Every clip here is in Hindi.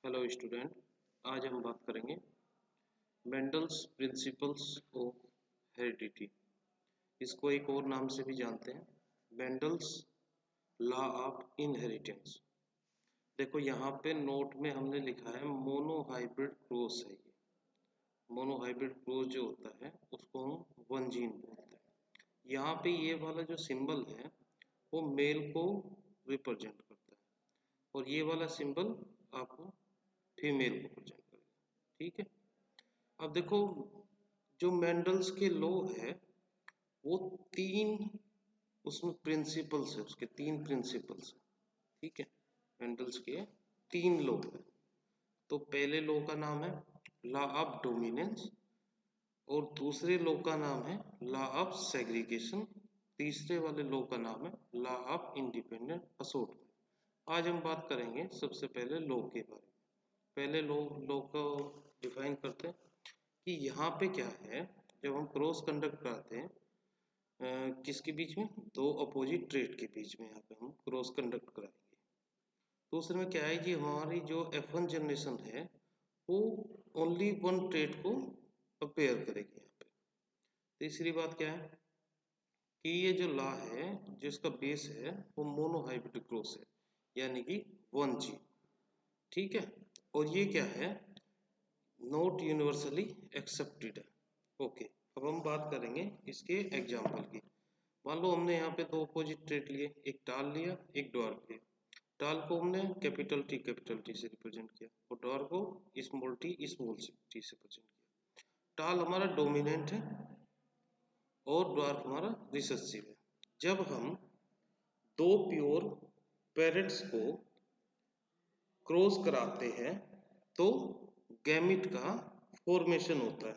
Hello student. आज हम बात करेंगे मेंडल्स प्रिंसिपल्स ऑफ हेरिडिटी। इसको एक और नाम से भी जानते हैं, मेंडल्स लॉ ऑफ इनहेरिटेंस। देखो यहाँ पे नोट में हमने लिखा है मोनोहाइब्रिड क्रॉस है। ये मोनोहाइब्रिड क्रॉस जो होता है उसको हम वन जीन बोलते हैं। यहाँ पे ये वाला जो सिंबल है वो मेल को रिप्रेजेंट करता है और ये वाला सिंबल आपको फीमेल को प्रेजेंट करेगा। ठीक है। अब देखो, जो मेंडल्स के लॉ है वो तीन, उसमें प्रिंसिपल्स है, उसके तीन प्रिंसिपल्स है। ठीक है, मेंडल्स के तीन लॉ है। तो पहले लॉ का नाम है लॉ ऑफ डोमिनेंस और दूसरे लॉ का नाम है लॉ ऑफ सेग्रीगेशन। तीसरे वाले लॉ का नाम है लॉ ऑफ इंडिपेंडेंट असॉर्टमेंट। आज हम बात करेंगे सबसे पहले लॉ के बारे में। पहले लॉ को डिफाइन करते हैं कि यहाँ पे क्या है। जब हम क्रॉस कंडक्ट कराते हैं किसके बीच में, दो अपोजिट ट्रेड के बीच में, यहाँ पे हम क्रॉस कंडक्ट कराएंगे। तो उसमें क्या है कि हमारी जो F1 जनरेशन है वो ओनली वन ट्रेड को अपेयर करेगी। यहाँ पे तीसरी बात क्या है कि ये जो लॉ है जिसका बेस है वो मोनोहाइब्रिड क्रॉस है, यानी कि 1G। ठीक है, और ये क्या है, नॉट यूनिवर्सली एक्सेप्टेड है। ओके, अब हम बात करेंगे इसके एग्जाम्पल की। मान लो हमने यहाँ पे दो अपोजिट ट्रेड लिए, एक टाल लिया एक ड्वार्फ लिया। टाल को हमने कैपिटल टी से रिप्रेजेंट किया और ड्वार्फ को स्मॉल टी से रिप्रेजेंट किया। टाल हमारा डोमिनेंट है और ड्वार्फ हमारा रिसेसिव है। जब हम दो प्योर पेरेंट्स को क्रॉस कराते हैं तो गैमिट का फॉर्मेशन होता है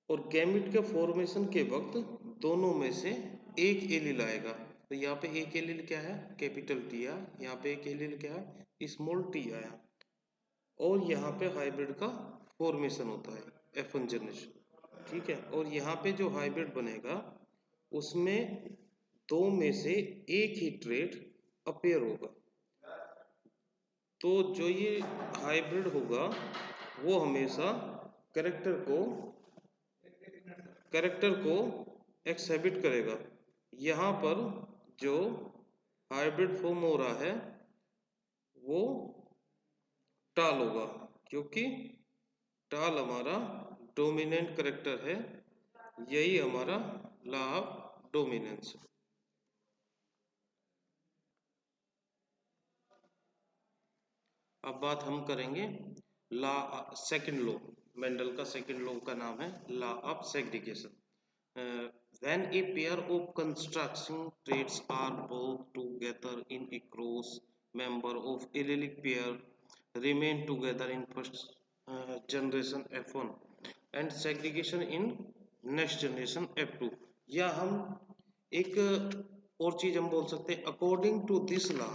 और गैमिट के फॉर्मेशन के वक्त दोनों में से एक एलील आएगा। तो यहाँ पे एक एलील क्या है, कैपिटल टी आया, यहाँ पे एक एलील क्या है, स्मॉल टी आया और यहाँ पे हाइब्रिड का फॉर्मेशन होता है F1 जनरेशन। ठीक है, और यहाँ पे जो हाइब्रिड बनेगा उसमें दो में से एक ही ट्रेड अपेयर होगा। तो जो ये हाइब्रिड होगा वो हमेशा कैरेक्टर को एक्सहिबिट करेगा। यहाँ पर जो हाइब्रिड फॉर्म हो रहा है वो टाल होगा, क्योंकि टाल हमारा डोमिनेंट कैरेक्टर है। यही हमारा लॉ ऑफ डोमिनेंस है। अब बात हम करेंगे लॉ सेकंड लॉ। मेंडल का सेकंड लॉ का नाम है law of segregation. when a pair of construction traits are brought together in a cross, member of allelic pair remain together in first generation F1 and segregation in next generation F2। या हम एक और चीज हम बोल सकते हैं, अकॉर्डिंग टू दिस लॉ,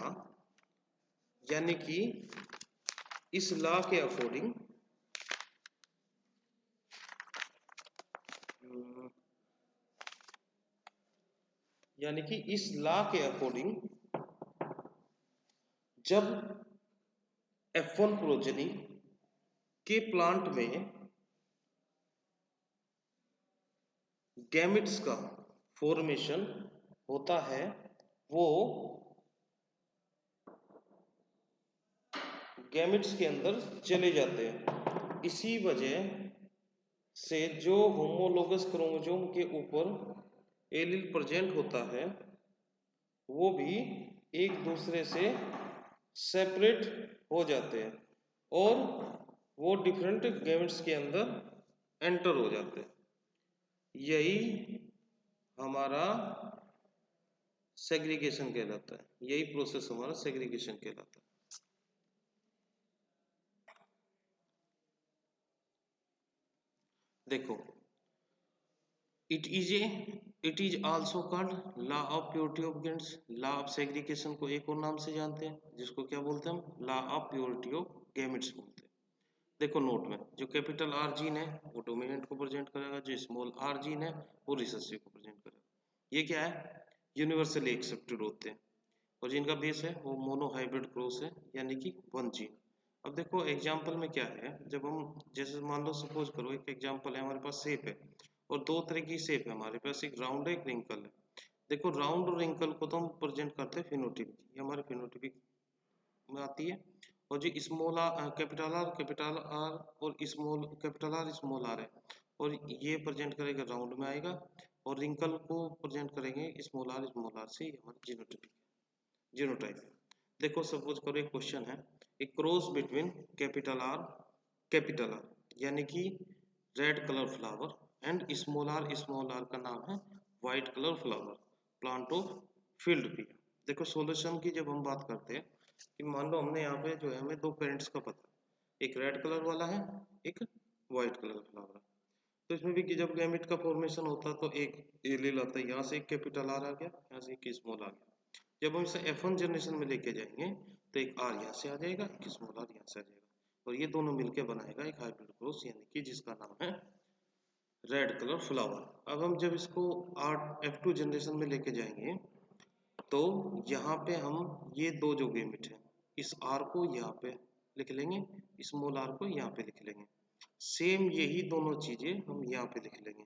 यानी कि इस लॉ के अकॉर्डिंग जब F1 प्रोजेनी के प्लांट में गैमेट्स का फॉर्मेशन होता है वो गैमेट्स के अंदर चले जाते हैं। इसी वजह से जो होमोलोगस क्रोमोसोम के ऊपर एलील प्रेजेंट होता है वो भी एक दूसरे से सेपरेट हो जाते हैं और वो डिफरेंट गैमेट्स के अंदर एंटर हो जाते हैं। यही हमारा सेग्रीगेशन कहलाता है। यही प्रोसेस हमारा सेग्रीगेशन कहलाता है। देखो, it is also called law of purity of gametes. Law of segregation को एक और नाम से जानते हैं जिसको क्या बोलते हैं हम, law of purity of gametes बोलते हैं। देखो नोट में जो कैपिटल आर जीन है वो डोमिनेंट को प्रेजेंट करेगा, जो स्मॉल आर जीन है वो रिसेसिव को प्रेजेंट करेगा। ये क्या है, यूनिवर्सली एक्सेप्टेड होते हैं। और जिनका बेस है वो मोनो हाइब्रिड क्रॉस है, यानी कि 1 जीन। अब देखो एग्जाम्पल में क्या है, जब हम जैसे मान लो सपोज करो एक एग्जाम्पल है, हमारे पास शेप है और दो तरह की शेप है हमारे पास, एक राउंड है एक रिंकल है। देखो राउंड और रिंकल को तो हम प्रेजेंट करते हैं फिनोटिपिक, ये हमारे फिनोटिपिक में आती है। और जो स्मॉल आर कैपिटल आर और स्मॉल आर है, और ये प्रेजेंट करेगा राउंड में आएगा, और रिंकल को प्रेजेंट करेंगे स्मॉल आर से, ये हमारा जीनोटिपिक जीनोटाइप। देखो सपोज करो एक क्वेश्चन है, एक क्रॉस बिटवीन कैपिटल आर यानी कि red colour flower and small R का नाम है white colour flower, plant of field pea. देखो सॉल्यूशन की जब हम बात करते हैं कि मान लो हमने यहाँ पे जो है हमें दो पेरेंट्स का पता, एक रेड कलर वाला है एक व्हाइट कलर फ्लावर है। तो इसमें भी कि जब गैमेट का फॉर्मेशन होता है तो एक ए ले लाता है, यहाँ से एक कैपिटल आर आ गया, यहाँ से एक स्मॉल आ गया। जब हम इसे F1 जनरेशन में लेके जाएंगे तो एक आर यहाँ से आ जाएगा, एक स्मॉल आर यहाँ से आ जाएगा, और ये दोनों मिलके बनाएगा एक हाइब्रिड क्रॉस, यानी कि जिसका नाम है रेड कलर फ्लावर। अब हम जब इसको F2 जनरेशन में लेके जाएंगे तो यहाँ पे हम ये दो जो गैमेट है, इस आर को यहाँ पे लिख लेंगे, स्मॉल आर को यहाँ पे लिख लेंगे, सेम यही दोनों चीजें हम यहाँ पे लिख लेंगे,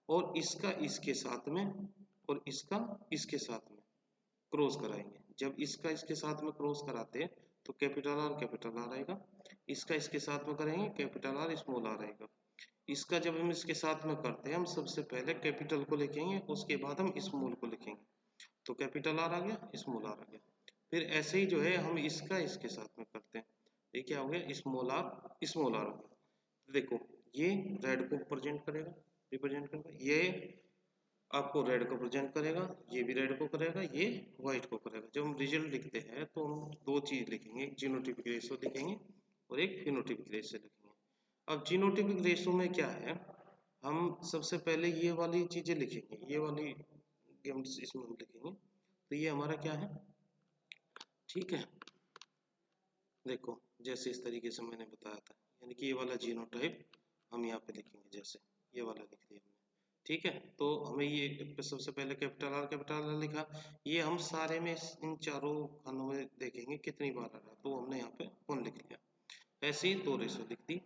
और इसका इसके साथ में और इसका इसके साथ में क्रॉस कराएंगे। जब इसका इसके साथ में क्रॉस कराते हैं तो कैपिटल आर आएगा, इसका इसके साथ में करेंगे कैपिटल आर स्मॉल आर आएगा। इसका जब हम इसके साथ में करते हैं, हम सबसे पहले कैपिटल को लिखेंगे, उसके बाद हम स्मॉल को लिखेंगे, तो कैपिटल आर आ गया स्मॉल आर आ गया। फिर ऐसे ही जो है हम इसका इसके साथ में करते हैं, ये क्या हो गया स्मॉल आर हो गया। देखो ये रेड को रिप्रेजेंट करेगा, ये आपको रेड को प्रेजेंट करेगा, ये भी रेड को करेगा, ये व्हाइट को करेगा। जब हम रिजल्ट लिखते हैं तो हम दो चीज लिखेंगे, एक जीनोटिपिक रेशो लिखेंगे और एक फिनोटिपिक रेशो लिखेंगे। अब जीनोटिपिक रेशो में क्या है, हम सबसे पहले ये वाली चीजें लिखेंगे, ये वाली हम इसमें हम लिखेंगे, तो ये हमारा क्या है, ठीक है। देखो जैसे इस तरीके से मैंने बताया था, यानी कि ये वाला जीनोटाइप हम यहाँ पे लिखेंगे, जैसे ये वाला लिख लिया हमने, ठीक है। तो हमें ये सबसे पहले कैपिटल आर लिखा, ये हम सारे में इन चारों खानों में देखेंगे कितनी बार आ रहा है, तो हमने यहाँ पे 1 लिख लिया, ऐसे ही 2 रेशो लिख दी।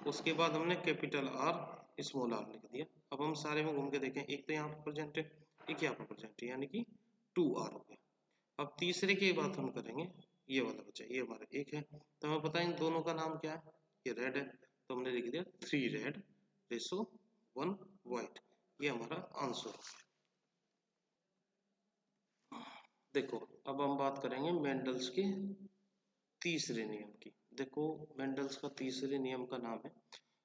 उसके बाद हमने कैपिटल आर स्मॉल आर लिख दिया। अब हम सारे में घूम के देखें, एक तो यहाँ पर प्रेजेंट है, एक यहाँ पर प्रेजेंट है, यानी कि 2R हो गया। अब तीसरे की बात हम करेंगे, ये वाला बचा, ये हमारा एक है, तो हमें पता है इन दोनों का नाम क्या है, ये रेड है, तो हमने लिख दिया 3 रेड रेशो 1 व्हाइट, ये हमारा आंसर। देखो अब हम बात करेंगे मेंडल्स के तीसरे नियम की। देखो मेंडल्स का तीसरे नियम का नाम है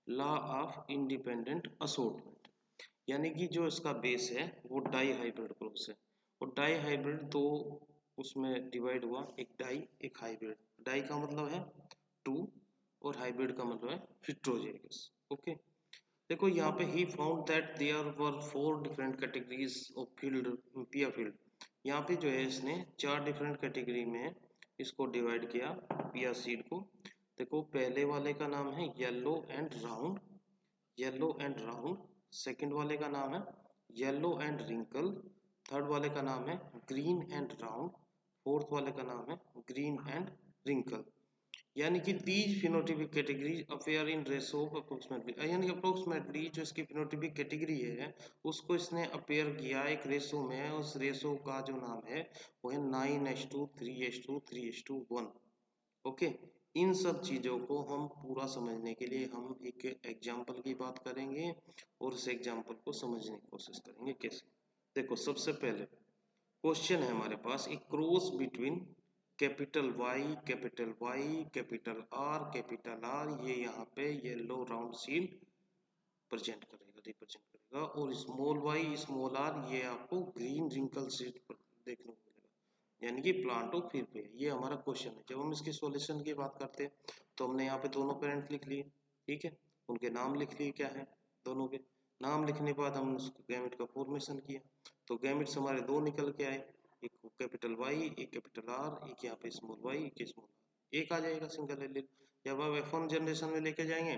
लॉ ऑफ इंडिपेंडेंट असोर्टमेंट, यानी कि जो इसका बेस है वो डाई हाइब्रिड क्रॉस है, और डाई हाइब्रिड दो उसमें डिवाइड हुआ, एक डाई एक हाइब्रिड। डाई का मतलब है 2 और हाइब्रिड का मतलब है हेटेरोजेगस। ओके, देखो यहाँ पे he found that there were 4 different categories of field pea field. यहाँ पे जो है इसने 4 डिफरेंट कैटेगरी में इसको डिवाइड किया पिया सीड को। देखो पहले वाले का नाम है येलो एंड राउंड, सेकंड वाले का नाम है येलो एंड रिंकल, थर्ड वाले का नाम है ग्रीन एंड राउंड, फोर्थ वाले का नाम है ग्रीन एंड रिंकल। यानी कि these phenotypic category appear in ratio of approximately, यानी अप्रोक्सीमेटली जो इसकी फिनोटिपिक कैटेगरी है उसको इसने अपेयर किया एक रेशो में, उस रेशो का जो नाम है वो है 9:3 3:3 3:1। ओके, इन सब चीजों को हम पूरा समझने के लिए हम एक एग्जाम्पल की बात करेंगे और उस एग्जाम्पल को समझने की कोशिश करेंगे कैसे। देखो सबसे पहले क्वेश्चन है हमारे पास, एक cross between capital Y capital R, ये यहाँ पे येलो राउंड सील प्रेजेंट करेगा, रिप्रेजेंट करेगा, और स्मॉल वाई स्मॉल आर ये आपको ग्रीन रिंकल सीट पर देखने को मिलेगा, यानी कि प्लांट ऑफ फील्ड पे। ये हमारा क्वेश्चन है। जब हम इसकी सॉल्यूशन की बात करते हैं तो हमने यहाँ पे दोनों पेरेंट लिख लिए, ठीक है, उनके नाम लिख लिए, क्या है दोनों के नाम लिखने के बाद हम गैमेट का फॉर्मेशन किया, तो गैमेट्स हमारे दो निकल के आए, एक कैपिटल वाई एक कैपिटल आर, एक यहाँ पे स्मॉल वाई एक स्मॉल आर, एक आ जाएगा सिंगल एलिल। जब आप F1 जनरेशन में लेके जाएंगे,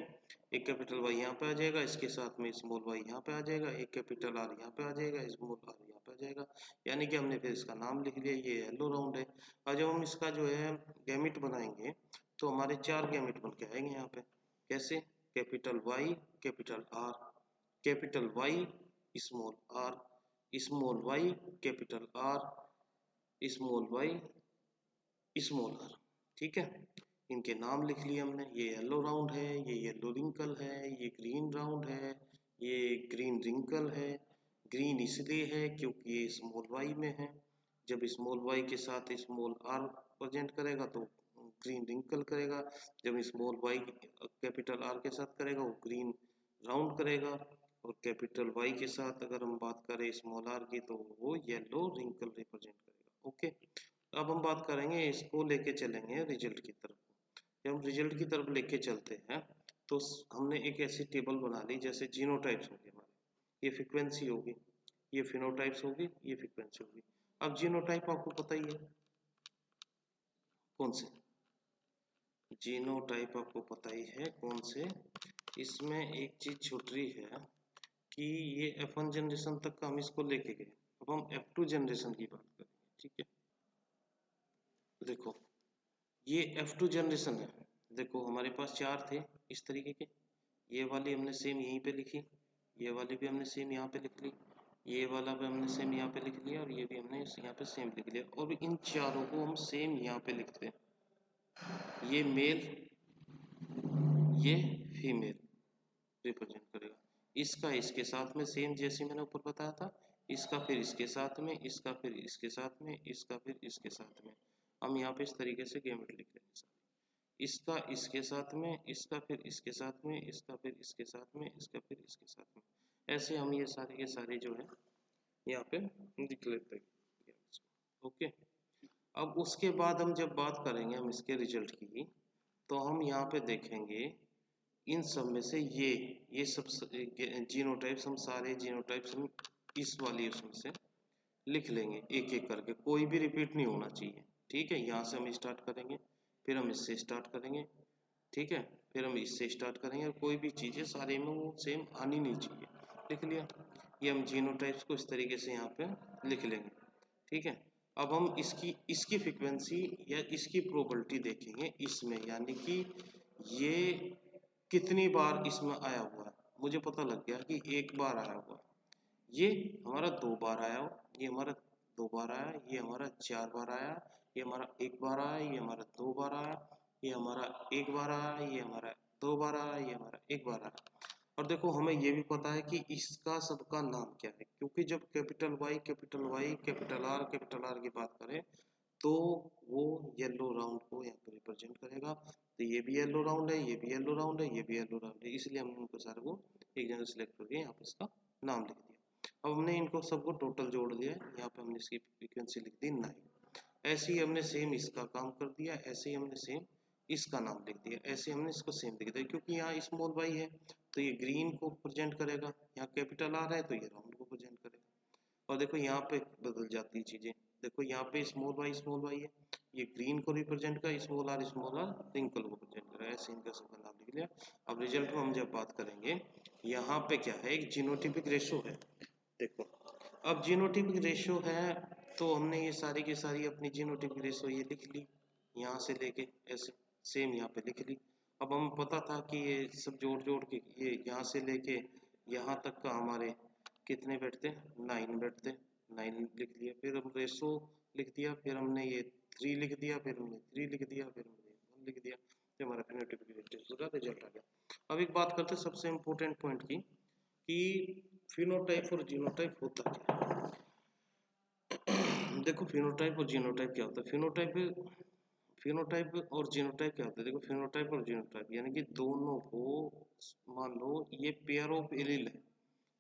एक कैपिटल वाई यहाँ पे आ जाएगा, इसके साथ में स्मॉल वाई यहाँ पे आ जाएगा, एक कैपिटल आर यहाँ पे आ जाएगा, स्मॉल आर यहाँ पे आ जाएगा, यानी कि हमने फिर इसका नाम लिख लिया, ये येलो राउंड है। और जब हम इसका जो है गैमिट बनाएंगे तो हमारे 4 गैमिट बन के आएंगे यहाँ पे। कैसे? Capital Y, capital R, capital Y, small R, small Y, capital R, small Y, small R. ठीक है, इनके नाम लिख लिए हमने। ये येलो राउंड है, ये येलो रिंकल है, ये ग्रीन राउंड है, ये ग्रीन रिंकल है। ग्रीन इसलिए है क्योंकि ये स्मॉल वाई में है। जब स्मॉल वाई के साथ स्मॉल आर प्रेजेंट करेगा तो ग्रीन रिंकल करेगा। जब स्मॉल वाई कैपिटल आर के साथ करेगा वो ग्रीन राउंड करेगा। और कैपिटल वाई के साथ अगर हम बात करें स्मॉल आर की तो वो येलो रिंकल रिप्रेजेंट करेगा। ओके, अब हम बात करेंगे, इसको लेके चलेंगे रिजल्ट की तरफ। जब हम रिजल्ट की तरफ लेके चलते हैं तो हमने एक ऐसी टेबल बना ली जैसे जीनोटाइप्स होंगे हमारे, ये फ्रीक्वेंसी होगी, ये फिनोटाइप्स होगी, ये फ्रीक्वेंसी होगी। अब जीनोटाइप आपको पता ही है कौन से, जीनोटाइप आपको पता ही है कौन से। इसमें एक चीज छूट रही है कि ये F1 जनरेशन तक का हम इसको लेके गए, अब हम F2 जनरेशन की बात करेंगे। ठीक है, देखो ये F2 जनरेशन है। देखो हमारे पास 4 थे इस तरीके के, ये वाली हमने सेम यहीं पे लिखी, ये वाली भी हमने सेम यहाँ पे लिख ली, ये वाला भी हमने सेम यहाँ पे लिख लिया, और ये भी हमने यहाँ पे सेम लिख लिया। और इन चारों को हम सेम यहाँ पे लिखते हैं, ये मेल, ये फीमेल रिप्रेजेंट करेगा। इसका इसके साथ में सेम जैसे मैंने ऊपर बताया था, इसका फिर इसके साथ में, इसका फिर इसके साथ में, इसका फिर इसके साथ में। हम यहाँ पे इस तरीके से गैमेट लिख रहे हैं, इसका इसके साथ में, इसका फिर इसके साथ में, इसका फिर इसके साथ में, इसका फिर इसके साथ में। ऐसे हम ये सारे के सारे जो है यहाँ पे लिख लेते हैं। ओके, अब उसके बाद हम जब बात करेंगे हम इसके रिजल्ट की, तो हम यहाँ पे देखेंगे इन सब में से ये सब जीनोटाइप्स, हम सारे जीनोटाइप्स हम इस वाली उसमें से लिख लेंगे एक एक करके, कोई भी रिपीट नहीं होना चाहिए। ठीक है, यहाँ से हम स्टार्ट करेंगे, फिर हम इससे स्टार्ट करेंगे, ठीक है, फिर हम इससे स्टार्ट करेंगे, और कोई भी चीज़ें सारे में वो सेम आनी नहीं चाहिए। लिख लिया, ये हम जीनोटाइप्स को इस तरीके से यहाँ पे लिख लेंगे। ठीक है, अब हम इसकी फ्रीक्वेंसी या इसकी प्रोबेबिलिटी देखेंगे इसमें, यानी कि ये कितनी बार इसमें आया हुआ है। मुझे पता लग गया कि एक बार आया हुआ है, ये हमारा 2 बार आया, ये हमारा 2 बार आया, ये हमारा 4 बार आया, ये हमारा 1 बार आया, ये हमारा 2 बार आया, ये हमारा 1 बार आया, ये हमारा 2 बार आया, ये हमारा 1 बार आया। और देखो हमें ये भी पता है कि इसका सबका नाम क्या है, क्योंकि जब capital Y, capital Y, capital R की बात करें तो वो येलो राउंड को यहाँ पे रिप्रेजेंट करेगा। तो ये भी येलो राउंड है, ये भी येलो राउंड है, ये भी येलो राउंड है, इसलिए हमने उनको सारे को एक जगह सेलेक्ट करके यहाँ पे इसका नाम लिख दिया। अब हमने इनको सबको टोटल जोड़ लिया है, यहाँ पे हमने इसकी फ्रीक्वेंसी लिख दी 9। ऐसे ही हमने सेम इसका काम कर दिया, ऐसे ही हमने सेम इसका नाम लिख दिया, ऐसे हमने इसको सेम लिख दिया, क्योंकि यहाँ स्मॉल वाई है तो ये ग्रीन को प्रेजेंट करेगा, यहाँ कैपिटल आर है तो ये राउंड को प्रेजेंट करेगा। और देखो यहाँ पे बदल जाती है चीजें, देखो यहाँ पे स्मॉल वाई है, ये ग्रीन को रिप्रेजेंट कर, स्मॉल आर रिंकल को प्रेजेंट कर, ऐसे इनका सबका नाम लिख लिया। अब रिजल्ट में हम जब बात करेंगे, यहाँ पे क्या है, एक जीनोटिपिक रेशो है। देखो अब जीनोटिपिक रेशो है तो हमने ये सारी की सारी अपनी जीनोटिपिक रेशो ये लिख ली, यहाँ से लेके ऐसे सेम यहाँ पे लिख ली। अब हमें पता था कि ये सब जोड़ जोड़ के ये यहाँ से लेके यहाँ तक का हमारे कितने बैठते, 9 बैठते, 9 लिख लिया, फिर हम रेशो लिख दिया, फिर हमने ये 3 लिख दिया, फिर हमने 3 लिख दिया, फिर हमने 1 लिख दिया, तो हमारा फिनोटाइपिक पूरा रिजल्ट आ गया। अब एक बात करते हैं सबसे इम्पोर्टेंट पॉइंट की, कि फिनोटाइप और जीनोटाइप होता क्या है। देखो फिनोटाइप और जीनोटाइप क्या होता है, फिनोटाइप और जीनोटाइप क्या होता है। देखो फिनोटाइप और जीनोटाइप यानी कि दोनों को, मान लो ये पेयर ऑफ एलील है,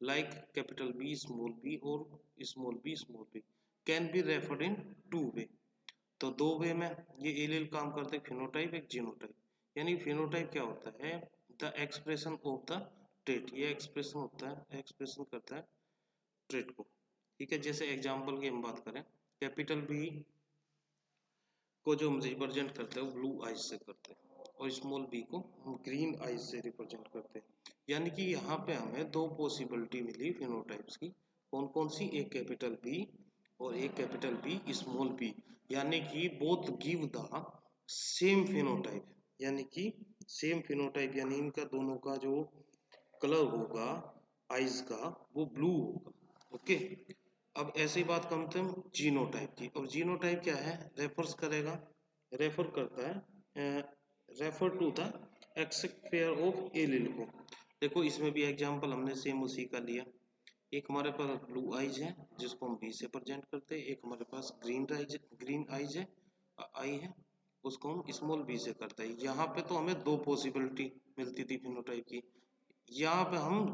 like capital B small B और small B can be referred in 2 way. तो 2 वे में ये एलील काम करते हैं, फिनोटाइप एक जीनोटाइप। यानी फिनोटाइप क्या होता है, the expression of the trait, ये एक्सप्रेशन होता है, एक्सप्रेशन करता है ट्रेट को। ठीक है, जैसे एग्जांपल की हम बात करें, कैपिटल बी को जो हम रिप्रेजेंट करते हैं वो ब्लू आइज से करते हैं, और स्मॉल बी को हम ग्रीन आइज से रिप्रेजेंट करते हैं। यानी कि यहाँ पे हमें दो पॉसिबिलिटी मिली फिनोटाइप्स की। कौन कौन सी? एक कैपिटल बी और एक कैपिटल बी स्मॉल बी। यानी कि both give the same phenotype, यानी कि सेम फिनोटाइप, यानी इनका दोनों का जो कलर होगा आइज का वो ब्लू होगा। ओके, अब ऐसी बात करते हैं जीनोटाइप की। अब जीनोटाइप क्या है? रेफर्स करेगा, रेफर करता है, refer to the except pair of allele को। देखो इसमें भी एग्जांपल हमने सेम उसी का लिया। एक हमारे पास ब्लू आइज है जिसको हम बी से प्रेजेंट करते हैं, एक हमारे पास ग्रीन आइज है, आई है, उसको हम स्मॉल बी से करते हैं। यहाँ पे तो हमें दो पॉसिबिलिटी मिलती थी फिनोटाइप की, यहाँ पे हम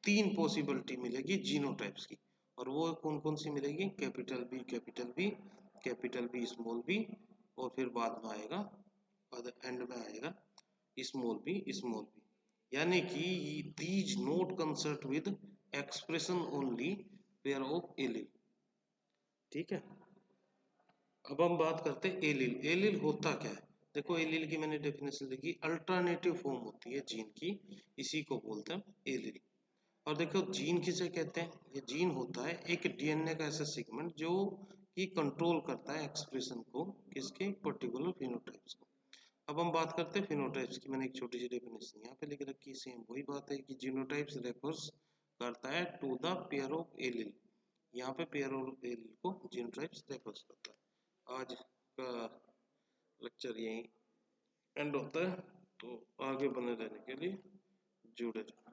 तीन पॉसिबिलिटी मिलेगी जीनोटाइप्स की। और वो कौन कौन सी मिलेगी? Capital B capital B, capital B small B, और फिर बाद में आएगा, एंड में आएगा स्मॉल बी स्मॉल बी। यानी कि these not concerned with expression only pair of allele. ठीक है, अब हम बात करते हैं एलील। एलील होता क्या है? देखो एलील की मैंने डेफिनेशन लिखी, अल्टरनेटिव फॉर्म होती है जीन की, इसी को बोलते हैं एलील। और देखो जीन किसे कहते हैं? ये जीन होता है एक डीएनए का ऐसा सेगमेंट जो कि कंट्रोल करता है एक्सप्रेशन को, किसके? पर्टिकुलर फिनोटाइप्स को। अब हम बात करते हैं फिनोटाइप्स की। मैंने एक छोटी सी डेफिनेशन यहाँ पे लिख रखी है, सेम वही बात है कि जीनोटाइप्स रेफर्स करता है to the pair of allele. यहाँ पे पेयर ऑफ एलील को जीनोटाइप्स रेफर्स करता है। आज का लेक्चर यहीं एंड होता है, तो आगे बने रहने के लिए जुड़े रहें।